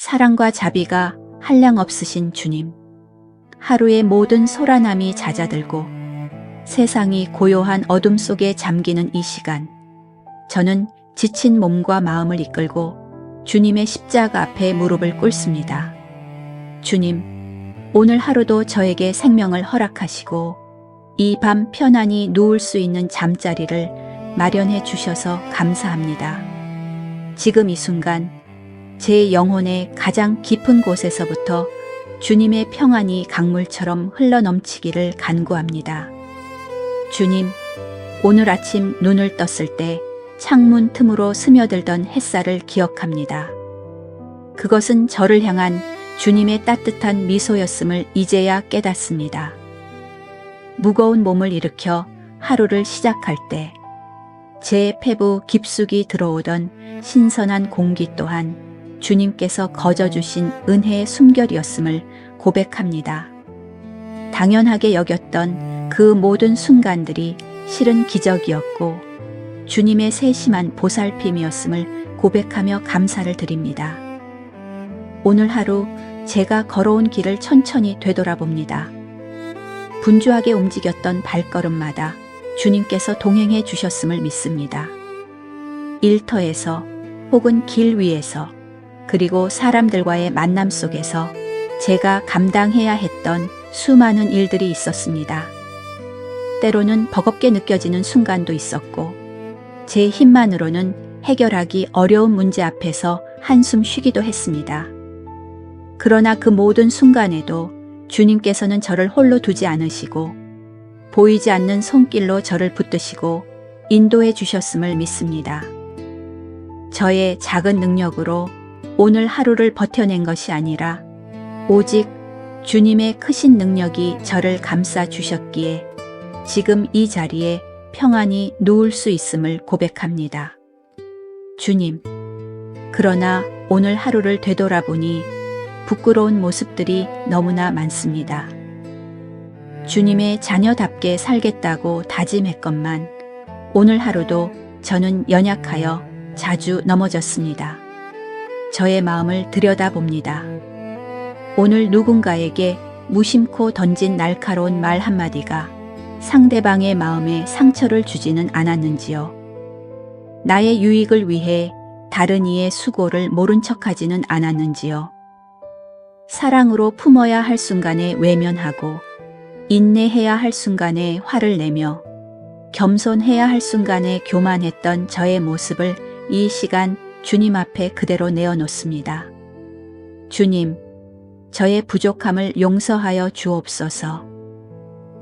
사랑과 자비가 한량없으신 주님, 하루의 모든 소란함이 잦아들고 세상이 고요한 어둠 속에 잠기는 이 시간, 저는 지친 몸과 마음을 이끌고 주님의 십자가 앞에 무릎을 꿇습니다. 주님, 오늘 하루도 저에게 생명을 허락하시고 이 밤 편안히 누울 수 있는 잠자리를 마련해 주셔서 감사합니다. 지금 이 순간 제 영혼의 가장 깊은 곳에서부터 주님의 평안이 강물처럼 흘러넘치기를 간구합니다. 주님, 오늘 아침 눈을 떴을 때 창문 틈으로 스며들던 햇살을 기억합니다. 그것은 저를 향한 주님의 따뜻한 미소였음을 이제야 깨닫습니다. 무거운 몸을 일으켜 하루를 시작할 때 제 폐부 깊숙이 들어오던 신선한 공기 또한 주님께서 거저주신 은혜의 숨결이었음을 고백합니다. 당연하게 여겼던 그 모든 순간들이 실은 기적이었고 주님의 세심한 보살핌이었음을 고백하며 감사를 드립니다. 오늘 하루 제가 걸어온 길을 천천히 되돌아봅니다. 분주하게 움직였던 발걸음마다 주님께서 동행해 주셨음을 믿습니다. 일터에서 혹은 길 위에서 그리고 사람들과의 만남 속에서 제가 감당해야 했던 수많은 일들이 있었습니다. 때로는 버겁게 느껴지는 순간도 있었고 제 힘만으로는 해결하기 어려운 문제 앞에서 한숨 쉬기도 했습니다. 그러나 그 모든 순간에도 주님께서는 저를 홀로 두지 않으시고 보이지 않는 손길로 저를 붙드시고 인도해 주셨음을 믿습니다. 저의 작은 능력으로 오늘 하루를 버텨낸 것이 아니라 오직 주님의 크신 능력이 저를 감싸 주셨기에 지금 이 자리에 평안히 누울 수 있음을 고백합니다. 주님, 그러나 오늘 하루를 되돌아보니 부끄러운 모습들이 너무나 많습니다. 주님의 자녀답게 살겠다고 다짐했건만 오늘 하루도 저는 연약하여 자주 넘어졌습니다. 저의 마음을 들여다봅니다. 오늘 누군가에게 무심코 던진 날카로운 말 한마디가 상대방의 마음에 상처를 주지는 않았는지요. 나의 유익을 위해 다른 이의 수고를 모른 척하지는 않았는지요. 사랑으로 품어야 할 순간에 외면하고 인내해야 할 순간에 화를 내며 겸손해야 할 순간에 교만했던 저의 모습을 이 시간 주님 앞에 그대로 내어놓습니다. 주님, 저의 부족함을 용서하여 주옵소서.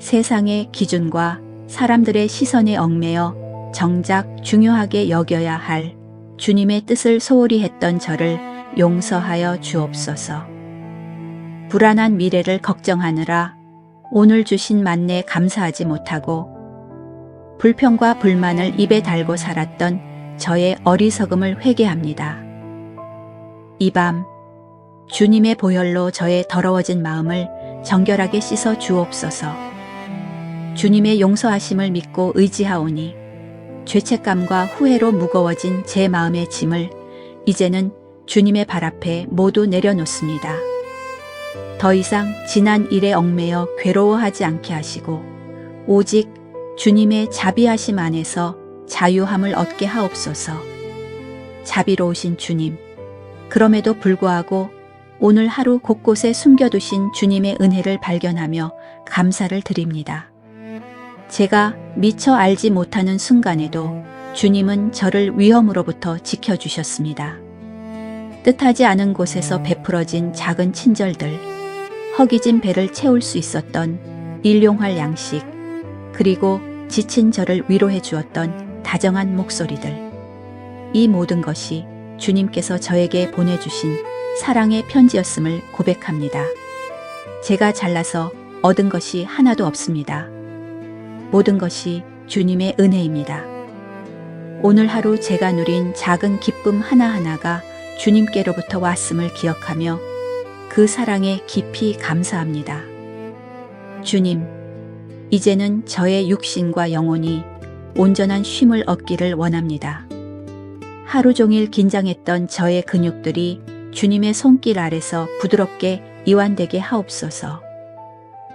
세상의 기준과 사람들의 시선에 얽매여 정작 중요하게 여겨야 할 주님의 뜻을 소홀히 했던 저를 용서하여 주옵소서. 불안한 미래를 걱정하느라 오늘 주신 만나에 감사하지 못하고 불평과 불만을 입에 달고 살았던 저의 어리석음을 회개합니다. 이 밤 주님의 보혈로 저의 더러워진 마음을 정결하게 씻어 주옵소서. 주님의 용서하심을 믿고 의지하오니 죄책감과 후회로 무거워진 제 마음의 짐을 이제는 주님의 발 앞에 모두 내려놓습니다. 더 이상 지난 일에 얽매여 괴로워하지 않게 하시고 오직 주님의 자비하심 안에서 자유함을 얻게 하옵소서. 자비로우신 주님, 그럼에도 불구하고 오늘 하루 곳곳에 숨겨두신 주님의 은혜를 발견하며 감사를 드립니다. 제가 미처 알지 못하는 순간에도 주님은 저를 위험으로부터 지켜주셨습니다. 뜻하지 않은 곳에서 베풀어진 작은 친절들, 허기진 배를 채울 수 있었던 일용할 양식, 그리고 지친 저를 위로해 주었던 다정한 목소리들. 이 모든 것이 주님께서 저에게 보내주신 사랑의 편지였음을 고백합니다. 제가 잘나서 얻은 것이 하나도 없습니다. 모든 것이 주님의 은혜입니다. 오늘 하루 제가 누린 작은 기쁨 하나하나가 주님께로부터 왔음을 기억하며 그 사랑에 깊이 감사합니다. 주님, 이제는 저의 육신과 영혼이 온전한 쉼을 얻기를 원합니다. 하루 종일 긴장했던 저의 근육들이 주님의 손길 아래서 부드럽게 이완되게 하옵소서.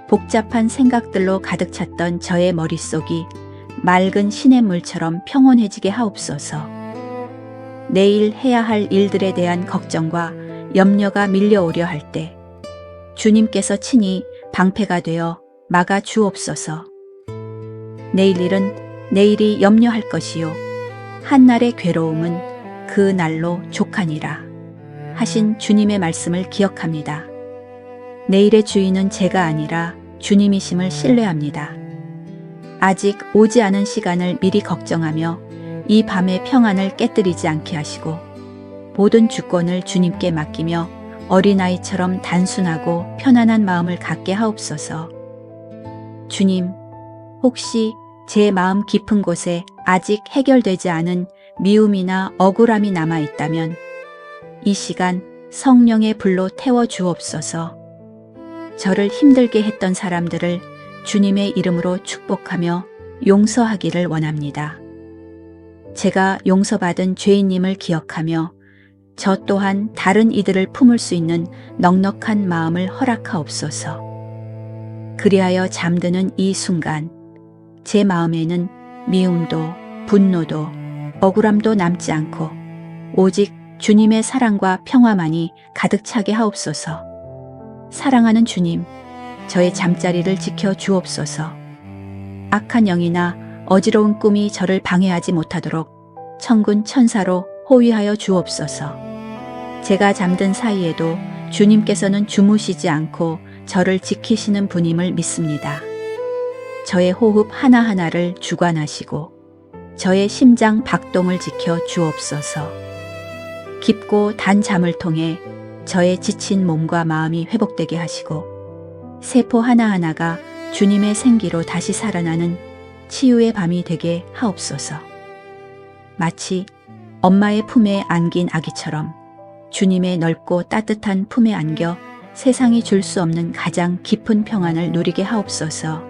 복잡한 생각들로 가득 찼던 저의 머릿속이 맑은 시냇물처럼 평온해지게 하옵소서. 내일 해야 할 일들에 대한 걱정과 염려가 밀려오려 할 때 주님께서 친히 방패가 되어 막아 주옵소서. 내일 일은 내일이 염려할 것이요 한날의 괴로움은 그 날로 족하니라 하신 주님의 말씀을 기억합니다. 내일의 주인은 제가 아니라 주님이심을 신뢰합니다. 아직 오지 않은 시간을 미리 걱정하며 이 밤의 평안을 깨뜨리지 않게 하시고 모든 주권을 주님께 맡기며 어린아이처럼 단순하고 편안한 마음을 갖게 하옵소서. 주님, 혹시 제 마음 깊은 곳에 아직 해결되지 않은 미움이나 억울함이 남아 있다면 이 시간 성령의 불로 태워 주옵소서. 저를 힘들게 했던 사람들을 주님의 이름으로 축복하며 용서하기를 원합니다. 제가 용서받은 죄인님을 기억하며 저 또한 다른 이들을 품을 수 있는 넉넉한 마음을 허락하옵소서. 그리하여 잠드는 이 순간 제 마음에는 미움도 분노도 억울함도 남지 않고 오직 주님의 사랑과 평화만이 가득 차게 하옵소서. 사랑하는 주님, 저의 잠자리를 지켜 주옵소서. 악한 영이나 어지러운 꿈이 저를 방해하지 못하도록 천군 천사로 호위하여 주옵소서. 제가 잠든 사이에도 주님께서는 주무시지 않고 저를 지키시는 분임을 믿습니다. 저의 호흡 하나하나를 주관하시고 저의 심장 박동을 지켜 주옵소서. 깊고 단 잠을 통해 저의 지친 몸과 마음이 회복되게 하시고 세포 하나하나가 주님의 생기로 다시 살아나는 치유의 밤이 되게 하옵소서. 마치 엄마의 품에 안긴 아기처럼 주님의 넓고 따뜻한 품에 안겨 세상이 줄 수 없는 가장 깊은 평안을 누리게 하옵소서.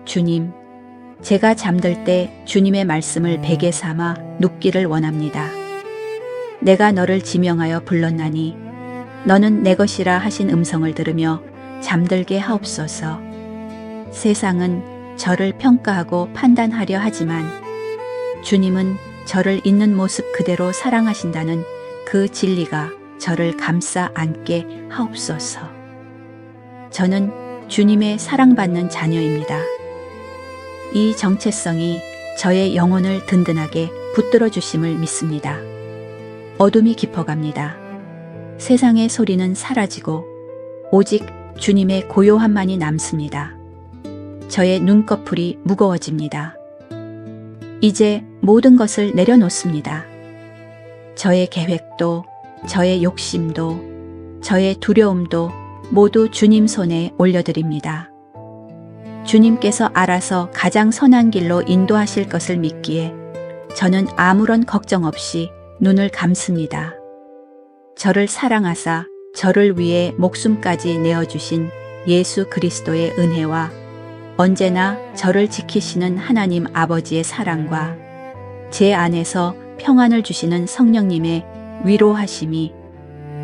주님, 제가 잠들 때 주님의 말씀을 베개 삼아 눕기를 원합니다. 내가 너를 지명하여 불렀나니 너는 내 것이라 하신 음성을 들으며 잠들게 하옵소서. 세상은 저를 평가하고 판단하려 하지만 주님은 저를 있는 모습 그대로 사랑하신다는 그 진리가 저를 감싸 안게 하옵소서. 저는 주님의 사랑받는 자녀입니다. 이 정체성이 저의 영혼을 든든하게 붙들어 주심을 믿습니다. 어둠이 깊어갑니다. 세상의 소리는 사라지고 오직 주님의 고요함만이 남습니다. 저의 눈꺼풀이 무거워집니다. 이제 모든 것을 내려놓습니다. 저의 계획도, 저의 욕심도, 저의 두려움도 모두 주님 손에 올려드립니다. 주님께서 알아서 가장 선한 길로 인도하실 것을 믿기에 저는 아무런 걱정 없이 눈을 감습니다. 저를 사랑하사 저를 위해 목숨까지 내어주신 예수 그리스도의 은혜와 언제나 저를 지키시는 하나님 아버지의 사랑과 제 안에서 평안을 주시는 성령님의 위로하심이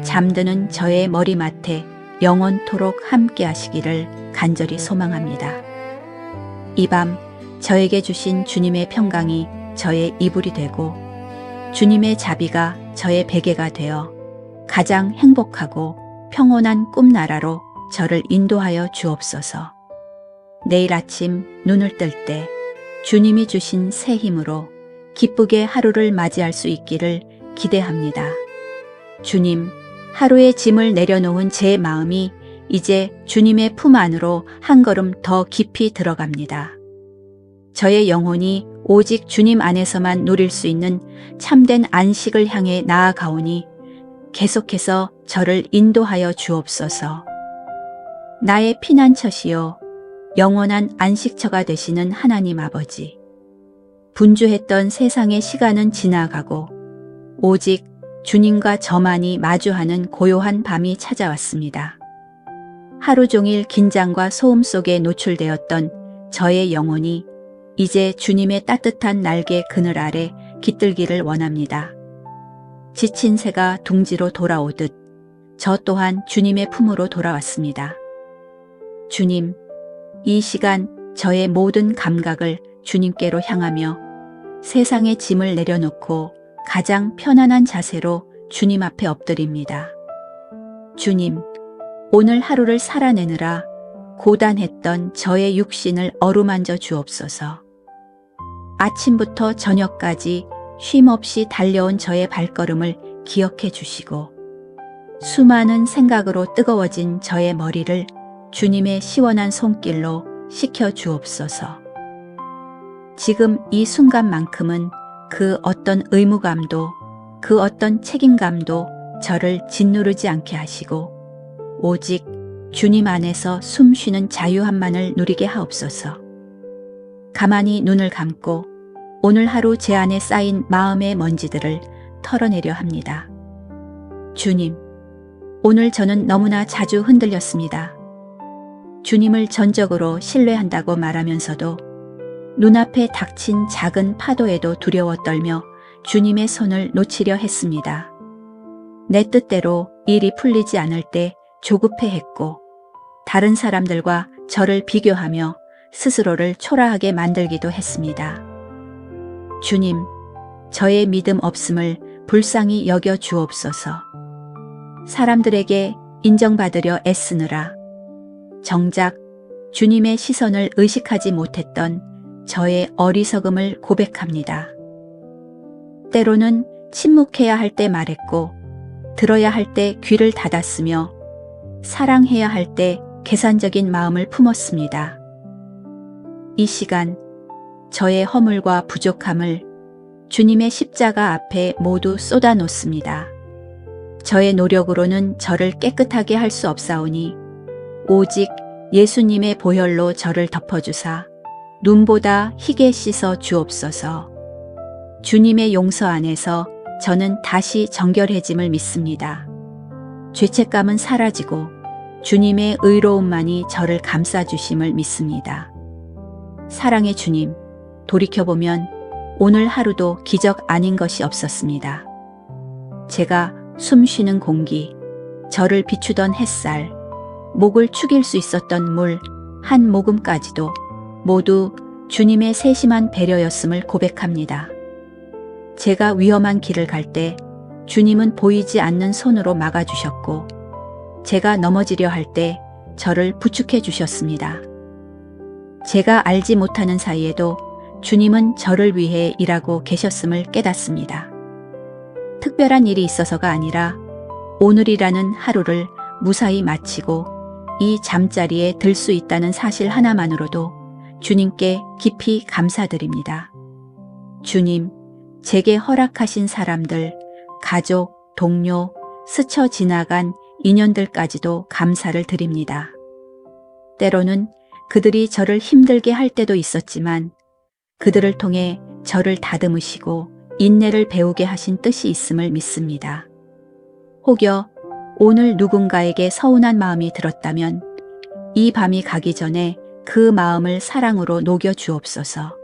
잠드는 저의 머리맡에 영원토록 함께 하시기를 간절히 소망합니다. 이 밤 저에게 주신 주님의 평강이 저의 이불이 되고 주님의 자비가 저의 베개가 되어 가장 행복하고 평온한 꿈나라로 저를 인도하여 주옵소서. 내일 아침 눈을 뜰 때 주님이 주신 새 힘으로 기쁘게 하루를 맞이할 수 있기를 기대합니다. 주님, 하루의 짐을 내려놓은 제 마음이 이제 주님의 품 안으로 한 걸음 더 깊이 들어갑니다. 저의 영혼이 오직 주님 안에서만 누릴 수 있는 참된 안식을 향해 나아가오니 계속해서 저를 인도하여 주옵소서. 나의 피난처시요 영원한 안식처가 되시는 하나님 아버지. 분주했던 세상의 시간은 지나가고 오직 주님과 저만이 마주하는 고요한 밤이 찾아왔습니다. 하루 종일 긴장과 소음 속에 노출되었던 저의 영혼이 이제 주님의 따뜻한 날개 그늘 아래 깃들기를 원합니다. 지친 새가 둥지로 돌아오듯 저 또한 주님의 품으로 돌아왔습니다. 주님, 이 시간 저의 모든 감각을 주님께로 향하며 세상의 짐을 내려놓고 가장 편안한 자세로 주님 앞에 엎드립니다. 주님, 오늘 하루를 살아내느라 고단했던 저의 육신을 어루만져 주옵소서. 아침부터 저녁까지 쉼없이 달려온 저의 발걸음을 기억해 주시고 수많은 생각으로 뜨거워진 저의 머리를 주님의 시원한 손길로 식혀 주옵소서. 지금 이 순간만큼은 그 어떤 의무감도 그 어떤 책임감도 저를 짓누르지 않게 하시고 오직 주님 안에서 숨 쉬는 자유함만을 누리게 하옵소서. 가만히 눈을 감고 오늘 하루 제 안에 쌓인 마음의 먼지들을 털어내려 합니다. 주님, 오늘 저는 너무나 자주 흔들렸습니다. 주님을 전적으로 신뢰한다고 말하면서도 눈앞에 닥친 작은 파도에도 두려워 떨며 주님의 손을 놓치려 했습니다. 내 뜻대로 일이 풀리지 않을 때 조급해했고 다른 사람들과 저를 비교하며 스스로를 초라하게 만들기도 했습니다. 주님, 저의 믿음 없음을 불쌍히 여겨 주옵소서. 사람들에게 인정받으려 애쓰느라 정작 주님의 시선을 의식하지 못했던 저의 어리석음을 고백합니다. 때로는 침묵해야 할 때 말했고 들어야 할 때 귀를 닫았으며 사랑해야 할 때 계산적인 마음을 품었습니다. 이 시간 저의 허물과 부족함을 주님의 십자가 앞에 모두 쏟아놓습니다. 저의 노력으로는 저를 깨끗하게 할 수 없사오니 오직 예수님의 보혈로 저를 덮어주사 눈보다 희게 씻어 주옵소서. 주님의 용서 안에서 저는 다시 정결해짐을 믿습니다. 죄책감은 사라지고 주님의 의로움만이 저를 감싸주심을 믿습니다. 사랑의 주님, 돌이켜보면 오늘 하루도 기적 아닌 것이 없었습니다. 제가 숨 쉬는 공기, 저를 비추던 햇살, 목을 축일 수 있었던 물 한 모금까지도 모두 주님의 세심한 배려였음을 고백합니다. 제가 위험한 길을 갈 때 주님은 보이지 않는 손으로 막아주셨고 제가 넘어지려 할 때 저를 부축해 주셨습니다. 제가 알지 못하는 사이에도 주님은 저를 위해 일하고 계셨음을 깨닫습니다. 특별한 일이 있어서가 아니라 오늘이라는 하루를 무사히 마치고 이 잠자리에 들 수 있다는 사실 하나만으로도 주님께 깊이 감사드립니다. 주님, 제게 허락하신 사람들, 가족, 동료, 스쳐 지나간 인연들까지도 감사를 드립니다. 때로는 그들이 저를 힘들게 할 때도 있었지만 그들을 통해 저를 다듬으시고 인내를 배우게 하신 뜻이 있음을 믿습니다. 혹여 오늘 누군가에게 서운한 마음이 들었다면 이 밤이 가기 전에 그 마음을 사랑으로 녹여 주옵소서.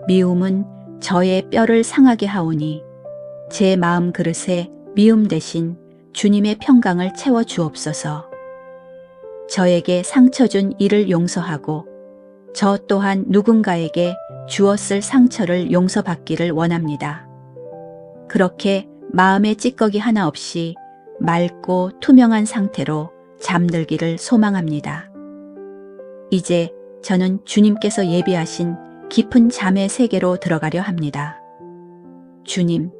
미움은 저의 뼈를 상하게 하오니 제 마음 그릇에 미움 대신 주님의 평강을 채워 주옵소서. 저에게 상처 준 이를 용서하고 저 또한 누군가에게 주었을 상처를 용서받기를 원합니다. 그렇게 마음의 찌꺼기 하나 없이 맑고 투명한 상태로 잠들기를 소망합니다. 이제 저는 주님께서 예비하신 깊은 잠의 세계로 들어가려 합니다. 주님,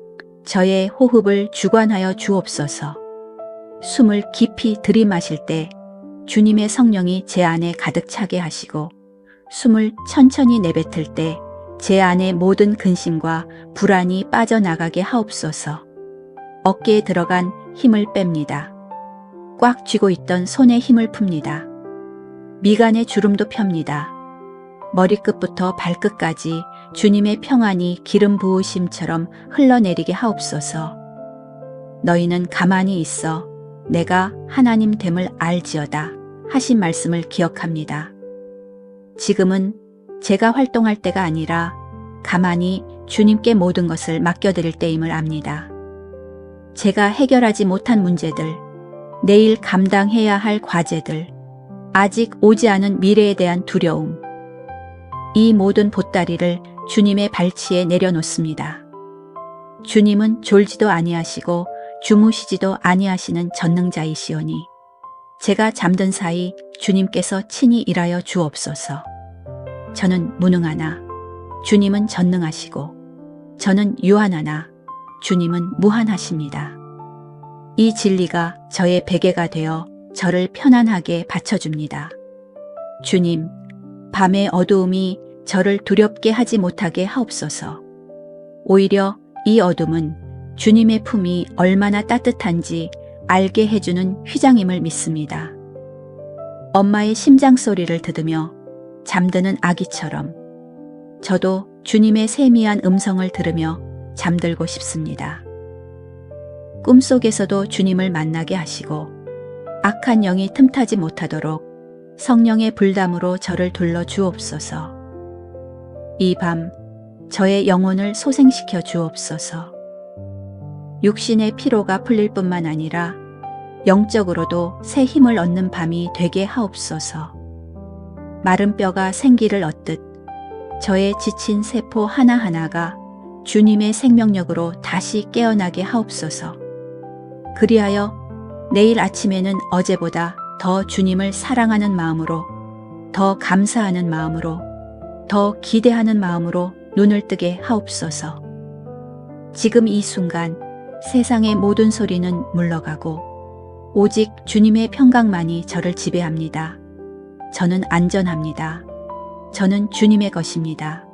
저의 호흡을 주관하여 주옵소서. 숨을 깊이 들이마실 때 주님의 성령이 제 안에 가득 차게 하시고 숨을 천천히 내뱉을 때 제 안의 모든 근심과 불안이 빠져나가게 하옵소서. 어깨에 들어간 힘을 뺍니다. 꽉 쥐고 있던 손에 힘을 풉니다. 미간의 주름도 펴니다. 머리끝부터 발끝까지 주님의 평안이 기름 부으심처럼 흘러내리게 하옵소서. 너희는 가만히 있어 내가 하나님 됨을 알지어다 하신 말씀을 기억합니다. 지금은 제가 활동할 때가 아니라 가만히 주님께 모든 것을 맡겨드릴 때임을 압니다. 제가 해결하지 못한 문제들, 내일 감당해야 할 과제들, 아직 오지 않은 미래에 대한 두려움. 이 모든 보따리를 주님의 발치에 내려놓습니다. 주님은 졸지도 아니하시고 주무시지도 아니하시는 전능자이시오니 제가 잠든 사이 주님께서 친히 일하여 주옵소서. 저는 무능하나 주님은 전능하시고 저는 유한하나 주님은 무한하십니다. 이 진리가 저의 베개가 되어 저를 편안하게 받쳐줍니다. 주님, 밤의 어두움이 저를 두렵게 하지 못하게 하옵소서. 오히려 이 어둠은 주님의 품이 얼마나 따뜻한지 알게 해주는 휘장임을 믿습니다. 엄마의 심장 소리를 들으며 잠드는 아기처럼 저도 주님의 세미한 음성을 들으며 잠들고 싶습니다. 꿈속에서도 주님을 만나게 하시고 악한 영이 틈타지 못하도록 성령의 불담으로 저를 둘러 주옵소서. 이 밤 저의 영혼을 소생시켜 주옵소서. 육신의 피로가 풀릴 뿐만 아니라 영적으로도 새 힘을 얻는 밤이 되게 하옵소서. 마른 뼈가 생기를 얻듯 저의 지친 세포 하나하나가 주님의 생명력으로 다시 깨어나게 하옵소서. 그리하여 내일 아침에는 어제보다 더 주님을 사랑하는 마음으로, 더 감사하는 마음으로, 더 기대하는 마음으로 눈을 뜨게 하옵소서. 지금 이 순간 세상의 모든 소리는 물러가고 오직 주님의 평강만이 저를 지배합니다. 저는 안전합니다. 저는 주님의 것입니다.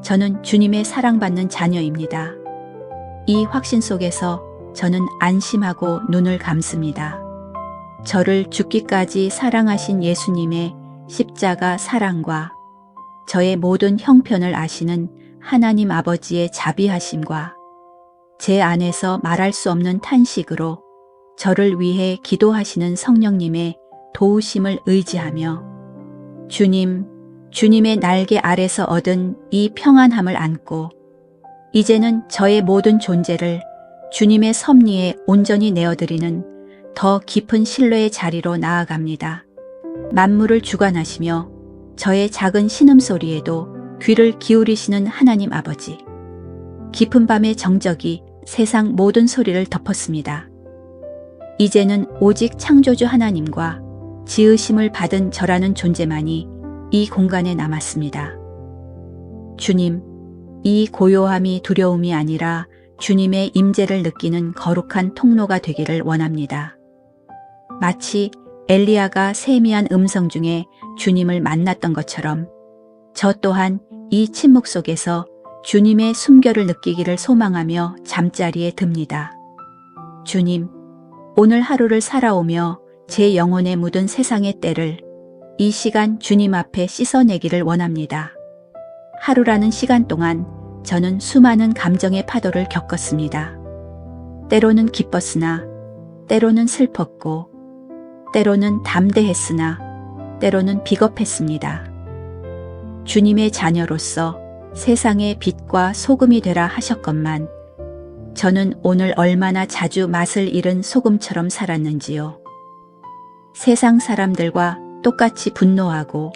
저는 주님의 사랑받는 자녀입니다. 이 확신 속에서 저는 안심하고 눈을 감습니다. 저를 죽기까지 사랑하신 예수님의 십자가 사랑과 저의 모든 형편을 아시는 하나님 아버지의 자비하심과 제 안에서 말할 수 없는 탄식으로 저를 위해 기도하시는 성령님의 도우심을 의지하며 주님의 날개 아래서 얻은 이 평안함을 안고 이제는 저의 모든 존재를 주님의 섭리에 온전히 내어드리는 더 깊은 신뢰의 자리로 나아갑니다. 만물을 주관하시며 저의 작은 신음소리에도 귀를 기울이시는 하나님 아버지. 깊은 밤의 정적이 세상 모든 소리를 덮었습니다. 이제는 오직 창조주 하나님과 지으심을 받은 저라는 존재만이 이 공간에 남았습니다. 주님, 이 고요함이 두려움이 아니라 주님의 임재를 느끼는 거룩한 통로가 되기를 원합니다. 마치 엘리야가 세미한 음성 중에 주님을 만났던 것처럼 저 또한 이 침묵 속에서 주님의 숨결을 느끼기를 소망하며 잠자리에 듭니다. 주님, 오늘 하루를 살아오며 제 영혼에 묻은 세상의 때를 이 시간 주님 앞에 씻어내기를 원합니다. 하루라는 시간 동안 저는 수많은 감정의 파도를 겪었습니다. 때로는 기뻤으나, 때로는 슬펐고, 때로는 담대했으나, 때로는 비겁했습니다. 주님의 자녀로서 세상의 빛과 소금이 되라 하셨건만 저는 오늘 얼마나 자주 맛을 잃은 소금처럼 살았는지요. 세상 사람들과 똑같이 분노하고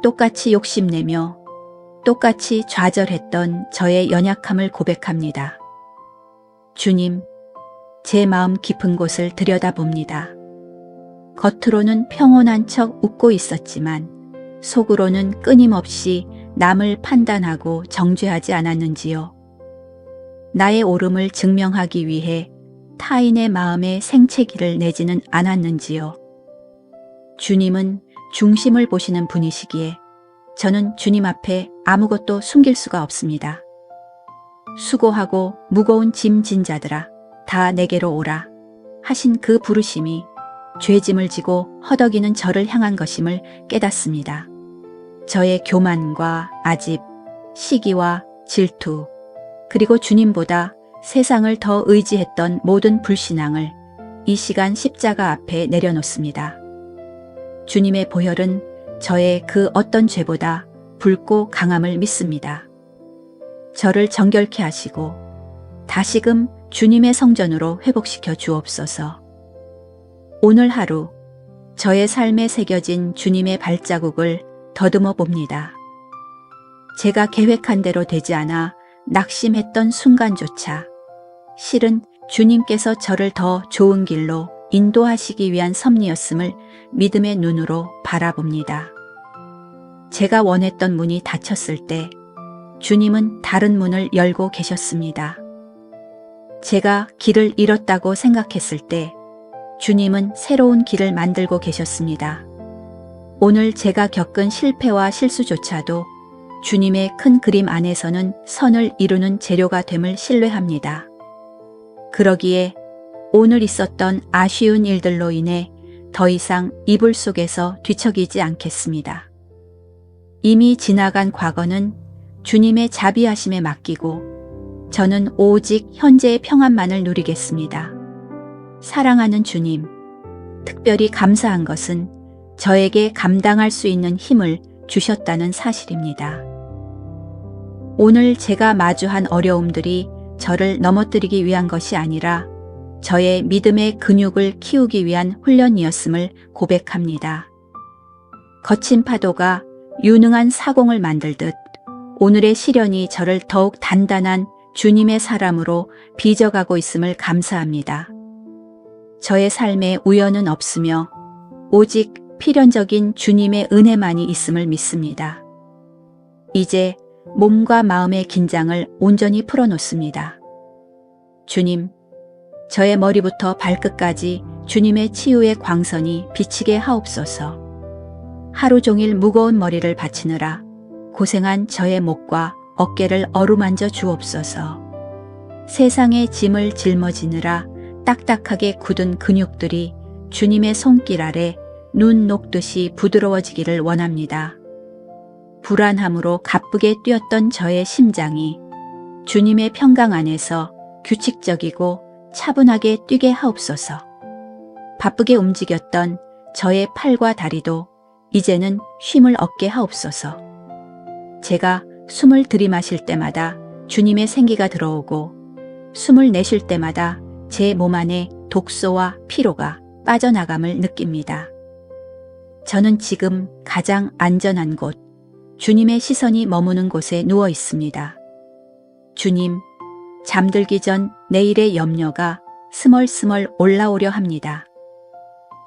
똑같이 욕심내며 똑같이 좌절했던 저의 연약함을 고백합니다. 주님, 제 마음 깊은 곳을 들여다봅니다. 겉으로는 평온한 척 웃고 있었지만 속으로는 끊임없이 남을 판단하고 정죄하지 않았는지요. 나의 옳음을 증명하기 위해 타인의 마음에 생채기를 내지는 않았는지요. 주님은 중심을 보시는 분이시기에 저는 주님 앞에 아무것도 숨길 수가 없습니다. 수고하고 무거운 짐 진 자들아 다 내게로 오라 하신 그 부르심이 죄짐을 지고 허덕이는 저를 향한 것임을 깨닫습니다. 저의 교만과 아집, 시기와 질투, 그리고 주님보다 세상을 더 의지했던 모든 불신앙을 이 시간 십자가 앞에 내려놓습니다. 주님의 보혈은 저의 그 어떤 죄보다 붉고 강함을 믿습니다. 저를 정결케 하시고 다시금 주님의 성전으로 회복시켜 주옵소서. 오늘 하루 저의 삶에 새겨진 주님의 발자국을 더듬어 봅니다. 제가 계획한 대로 되지 않아 낙심했던 순간조차 실은 주님께서 저를 더 좋은 길로 인도하시기 위한 섭리였음을 믿음의 눈으로 바라봅니다. 제가 원했던 문이 닫혔을 때 주님은 다른 문을 열고 계셨습니다. 제가 길을 잃었다고 생각했을 때 주님은 새로운 길을 만들고 계셨습니다. 오늘 제가 겪은 실패와 실수조차도 주님의 큰 그림 안에서는 선을 이루는 재료가 됨을 신뢰합니다. 그러기에 오늘 있었던 아쉬운 일들로 인해 더 이상 이불 속에서 뒤척이지 않겠습니다. 이미 지나간 과거는 주님의 자비하심에 맡기고 저는 오직 현재의 평안만을 누리겠습니다. 사랑하는 주님, 특별히 감사한 것은 저에게 감당할 수 있는 힘을 주셨다는 사실입니다. 오늘 제가 마주한 어려움들이 저를 넘어뜨리기 위한 것이 아니라 저의 믿음의 근육을 키우기 위한 훈련이었음을 고백합니다. 거친 파도가 유능한 사공을 만들듯 오늘의 시련이 저를 더욱 단단한 주님의 사람으로 빚어가고 있음을 감사합니다. 저의 삶에 우연은 없으며 오직 필연적인 주님의 은혜만이 있음을 믿습니다. 이제 몸과 마음의 긴장을 온전히 풀어놓습니다. 주님, 저의 머리부터 발끝까지 주님의 치유의 광선이 비치게 하옵소서. 하루 종일 무거운 머리를 받치느라 고생한 저의 목과 어깨를 어루만져 주옵소서. 세상의 짐을 짊어지느라 딱딱하게 굳은 근육들이 주님의 손길 아래 눈 녹듯이 부드러워지기를 원합니다. 불안함으로 가쁘게 뛰었던 저의 심장이 주님의 평강 안에서 규칙적이고 차분하게 뛰게 하옵소서. 바쁘게 움직였던 저의 팔과 다리도 이제는 쉼을 얻게 하옵소서. 제가 숨을 들이마실 때마다 주님의 생기가 들어오고 숨을 내쉴 때마다 제 몸 안에 독소와 피로가 빠져나감을 느낍니다. 저는 지금 가장 안전한 곳, 주님의 시선이 머무는 곳에 누워 있습니다. 주님, 잠들기 전 내일의 염려가 스멀스멀 올라오려 합니다.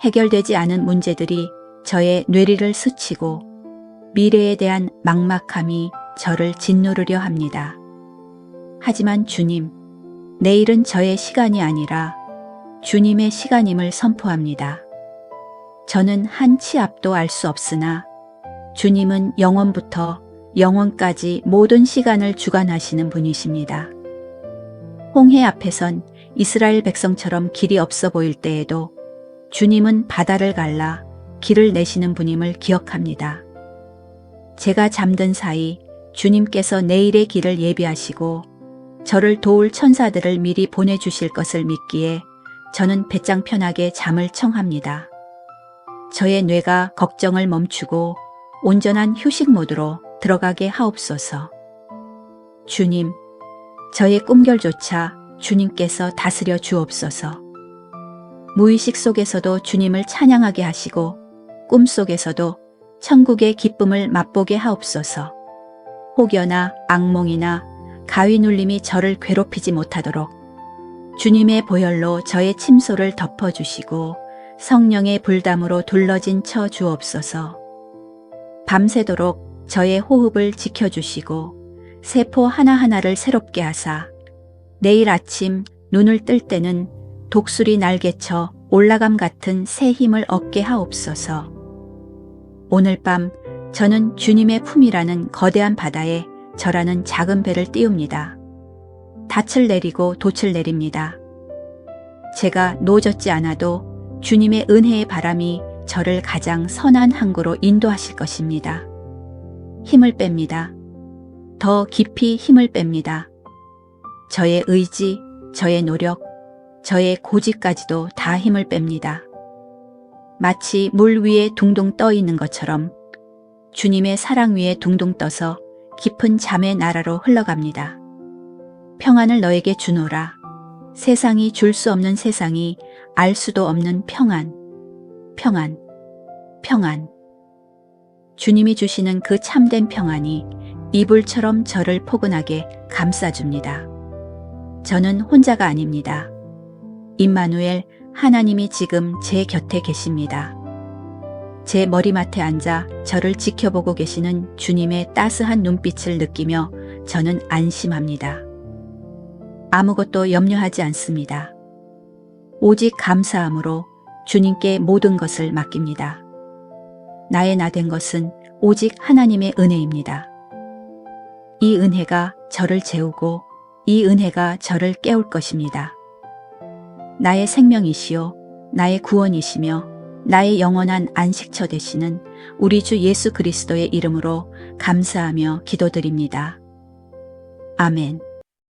해결되지 않은 문제들이 저의 뇌리를 스치고 미래에 대한 막막함이 저를 짓누르려 합니다. 하지만 주님, 내일은 저의 시간이 아니라 주님의 시간임을 선포합니다. 저는 한 치 앞도 알 수 없으나 주님은 영원부터 영원까지 모든 시간을 주관하시는 분이십니다. 홍해 앞에선 이스라엘 백성처럼 길이 없어 보일 때에도 주님은 바다를 갈라 길을 내시는 분임을 기억합니다. 제가 잠든 사이 주님께서 내일의 길을 예비하시고 저를 도울 천사들을 미리 보내주실 것을 믿기에 저는 배짱 편하게 잠을 청합니다. 저의 뇌가 걱정을 멈추고 온전한 휴식 모드로 들어가게 하옵소서. 주님, 저의 꿈결조차 주님께서 다스려 주옵소서. 무의식 속에서도 주님을 찬양하게 하시고 꿈속에서도 천국의 기쁨을 맛보게 하옵소서. 혹여나 악몽이나 가위 눌림이 저를 괴롭히지 못하도록 주님의 보혈로 저의 침소를 덮어주시고 성령의 불담으로 둘러진 쳐 주옵소서. 밤새도록 저의 호흡을 지켜주시고 세포 하나하나를 새롭게 하사 내일 아침 눈을 뜰 때는 독수리 날개쳐 올라감 같은 새 힘을 얻게 하옵소서. 오늘 밤 저는 주님의 품이라는 거대한 바다에 저라는 작은 배를 띄웁니다. 닻을 내리고 돛을 내립니다. 제가 노젓지 않아도 주님의 은혜의 바람이 저를 가장 선한 항구로 인도하실 것입니다. 힘을 뺍니다. 더 깊이 힘을 뺍니다. 저의 의지, 저의 노력, 저의 고집까지도 다 힘을 뺍니다. 마치 물 위에 둥둥 떠 있는 것처럼 주님의 사랑 위에 둥둥 떠서 깊은 잠의 나라로 흘러갑니다. 평안을 너에게 주노라. 세상이 줄 수 없는 세상이 알 수도 없는 평안, 평안, 평안. 주님이 주시는 그 참된 평안이 이불처럼 저를 포근하게 감싸줍니다. 저는 혼자가 아닙니다. 임마누엘, 하나님이 지금 제 곁에 계십니다. 제 머리맡에 앉아 저를 지켜보고 계시는 주님의 따스한 눈빛을 느끼며 저는 안심합니다. 아무것도 염려하지 않습니다. 오직 감사함으로 주님께 모든 것을 맡깁니다. 나의 나 된 것은 오직 하나님의 은혜입니다. 이 은혜가 저를 재우고 이 은혜가 저를 깨울 것입니다. 나의 생명이시요 나의 구원이시며 나의 영원한 안식처 되시는 우리 주 예수 그리스도의 이름으로 감사하며 기도드립니다. 아멘.